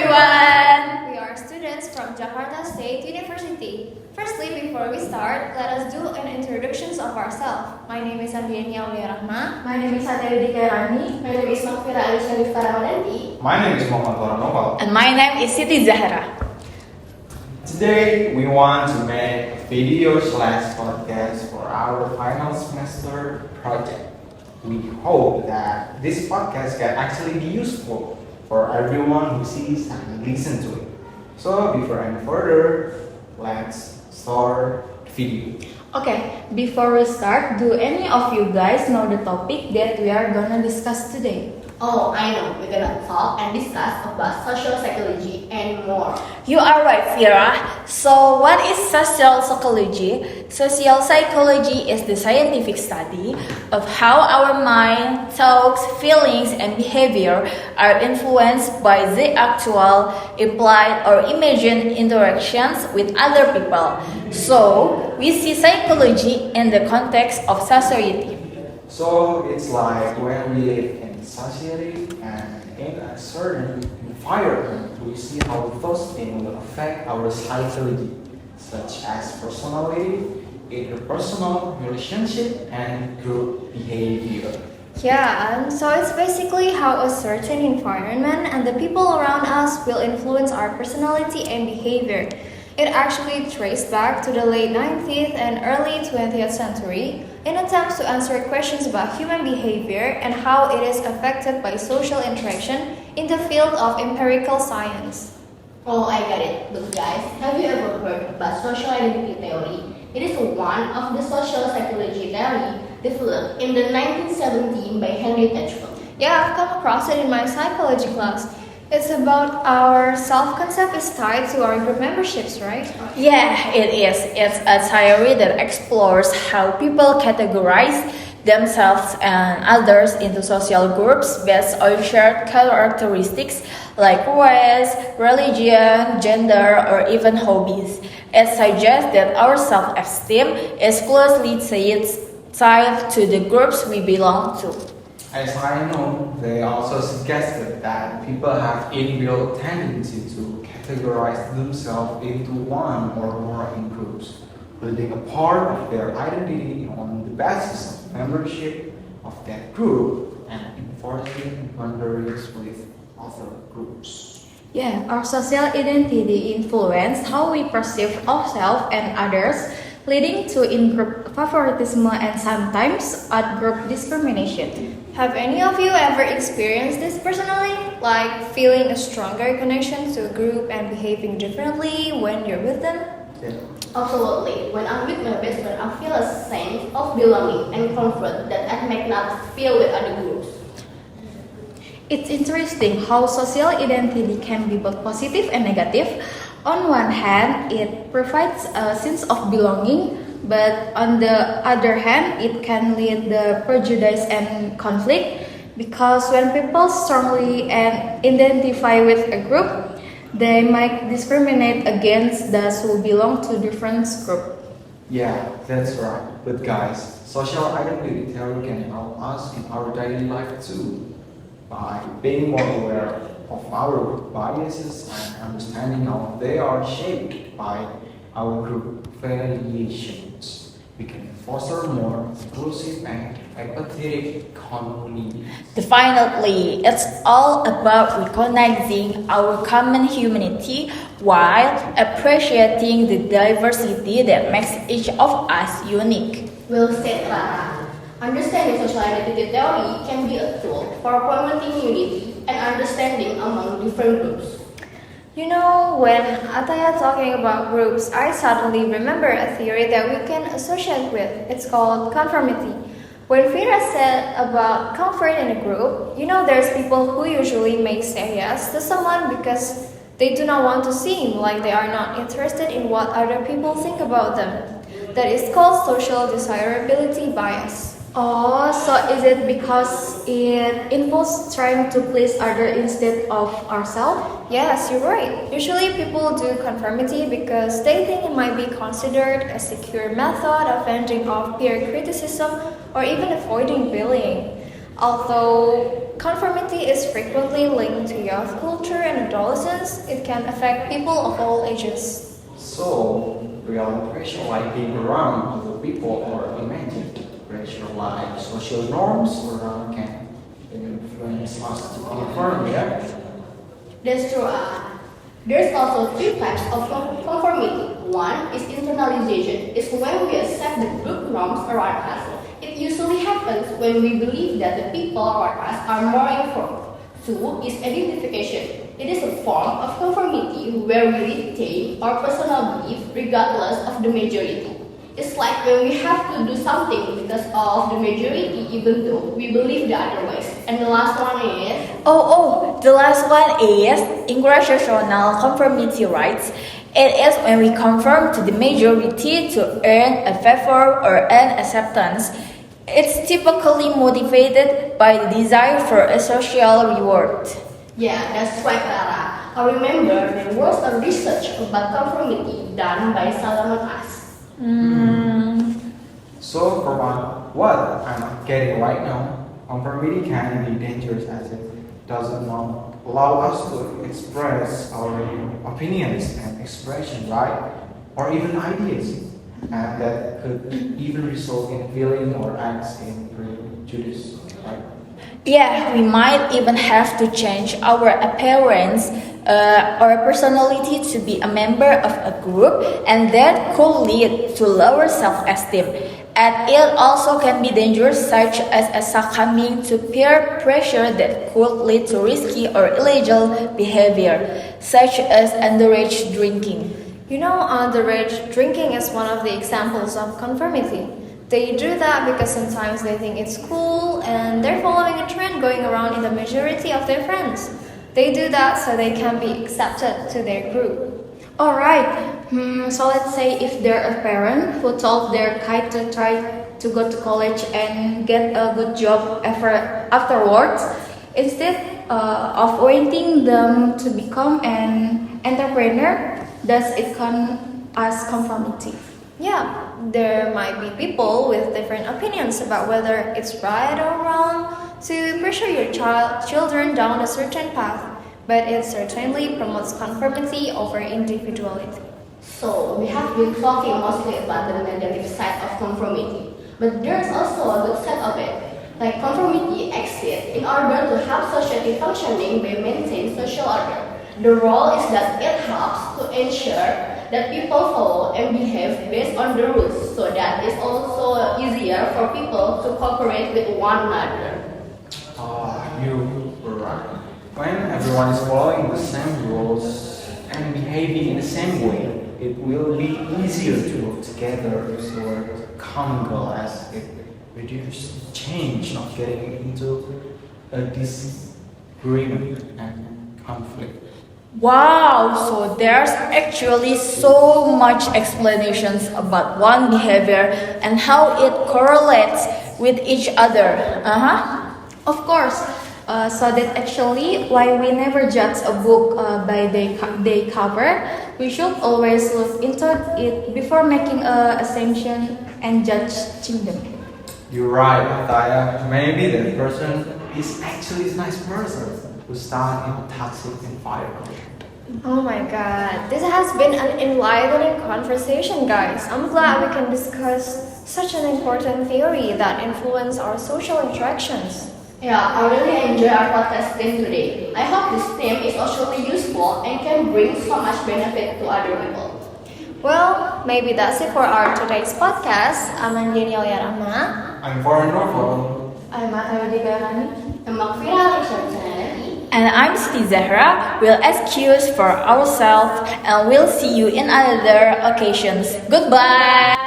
everyone! We are students from Jakarta State University. Firstly, before we start, let us do an introduction of ourselves. My name is Andieni, Aulia, Rahma. My name is Athaya, Khairani. My name is Maqvira, Alyssa, Rievkha, Ramadhanti. My name is Farhan Naufal. And my name is Siti Zahra. Today we want to make a video/podcast for our final semester project. We hope that this podcast can actually be useful for everyone who sees and listens to it. So before any further, let's start the video. Okay, before we start, do any of you guys know the topic that we are gonna discuss today? Oh, I know. We're gonna talk and discuss about social psychology and more. You are right, Vera. So, what is social psychology? Social psychology is the scientific study of how our mind, thoughts, feelings, and behavior are influenced by the actual, implied, or imagined interactions with other people. So, we see psychology in the context of society. So it's like when we live in society and in a certain environment, we see how those things will affect our psychology, such as personality, interpersonal relationship, and group behavior. Yeah, and so it's basically how a certain environment and the people around us will influence our personality and behavior. It actually traced back to the late 19th and early 20th century in attempts to answer questions about human behavior and how it is affected by social interaction in the field of empirical science. Oh, I get it. But guys, have you ever heard about social identity theory? It is one of the social psychology theory developed in the 1917 by Henry Tetchell. Yeah, I've come across it in my psychology class. It's about our self-concept is tied to our group memberships, right? Yeah, it is. It's a theory that explores how people categorize themselves and others into social groups based on shared characteristics like race, religion, gender, or even hobbies. It suggests that our self-esteem is closely tied to the groups we belong to. As I know, they also suggested that people have inbuilt tendency to categorize themselves into one or more in groups, building a part of their identity on the basis of membership of that group and enforcing boundaries with other groups. Yeah, our social identity influences how we perceive ourselves and others, leading to in-group favoritism and sometimes out-group discrimination. Have any of you ever experienced this personally? Like feeling a stronger connection to a group and behaving differently when you're with them? Yeah. Absolutely. When I'm with my best friend, I feel a sense of belonging and comfort that I might not feel with other groups. It's interesting how social identity can be both positive and negative. On one hand, it provides a sense of belonging, but on the other hand, it can lead to prejudice and conflict because when people strongly identify with a group, they might discriminate against those who belong to different groups. Yeah, that's right. But guys, social identity theory can help us in our daily life too, by being more aware of our biases and understanding how they are shaped by our group affiliations. We can foster more inclusive and empathetic communities. Definitely, it's all about recognizing our common humanity while appreciating the diversity that makes each of us unique. Well said, Rahma. Understanding social identity theory can be a tool for promoting unity and understanding among different groups. You know, when Athaya talking about groups, I suddenly remember a theory that we can associate with. It's called conformity. When Vera said about comfort in a group, you know there's people who usually may say yes to someone because they do not want to seem like they are not interested in what other people think about them. That is called social desirability bias. Oh, so is it because it involves trying to please others instead of ourselves? Yes, you're right. Usually people do conformity because they think it might be considered a secure method of fending off peer criticism or even avoiding bullying. Although Conformity is frequently linked to youth culture and adolescence. It can affect people of all ages. So, real pressure like being around other people or imagined pressure like social norms around can influence us to conform, yeah? That's true. There's also three types of conformity. One is internalization. It's when we accept the group norms around us. It usually happens when we believe that the people around us are more informed. Two is identification. It is a form of conformity where we retain our personal belief regardless of the majority. It's like when we have to do something because of the majority even though we believe the otherwise. And the last one is... The last one is ingratiational conformity, right? It is when we conform to the majority to earn a favor or earn acceptance. It's typically motivated by the desire for a social reward. Yeah, that's right, Clara. I remember there was a research about conformity done by Salomon As. So, from what I'm getting right now, conformity can be dangerous as it does not allow us to express our opinions and expression, right? Or even ideas. And that could even result in feeling or acts in prejudice, right? Yeah, we might even have to change our appearance or personality to be a member of a group, and that could lead to lower self-esteem. And it also can be dangerous, such as succumbing to peer pressure that could lead to risky or illegal behavior, such as underage drinking. You know, underage drinking is one of the examples of conformity. They do that because sometimes they think it's cool and they're following a trend going around in the majority of their friends. They do that so they can be accepted to their group. Alright, so let's say if they're a parent who told their kid to try to go to college and get a good job afterwards, instead of waiting them to become an entrepreneur, does it count as conformity? Yeah, there might be people with different opinions about whether it's right or wrong to pressure your children down a certain path, but it certainly promotes conformity over individuality. So, we have been talking mostly about the negative side of conformity, but there's also a good side of it. Like conformity exists in order to help society functioning by maintaining social order. The role is that it helps to ensure that people follow and behave based on the rules, so that it's also easier for people to cooperate with one another. You were right. When everyone is following the same rules and behaving in the same way, it will be easier to work together toward a common goal as it reduces change, not getting into a disagreement and conflict. Wow, so there's actually so much explanations about one behavior and how it correlates with each other. Of course, so that actually why we never judge a book by their cover. We should always look into it before making an assumption and judging them. You're right, Athaya. Maybe that person is actually a nice person who started in a toxic environment. Oh my god, this has been an enlightening conversation, guys. I'm glad we can discuss such an important theory that influences our social interactions. Yeah, I really enjoy our podcast theme today. I hope this theme is actually useful and can bring so much benefit to other people. Well, maybe that's it for our today's podcast. I'm Andieni, Rahma. I'm Farhan Naufal. I'm Athaya, Khairani. I'm Maqvira, Lecturer. And I'm Siti Zahra. We'll excuse for ourselves and we'll see you in other occasions. Goodbye!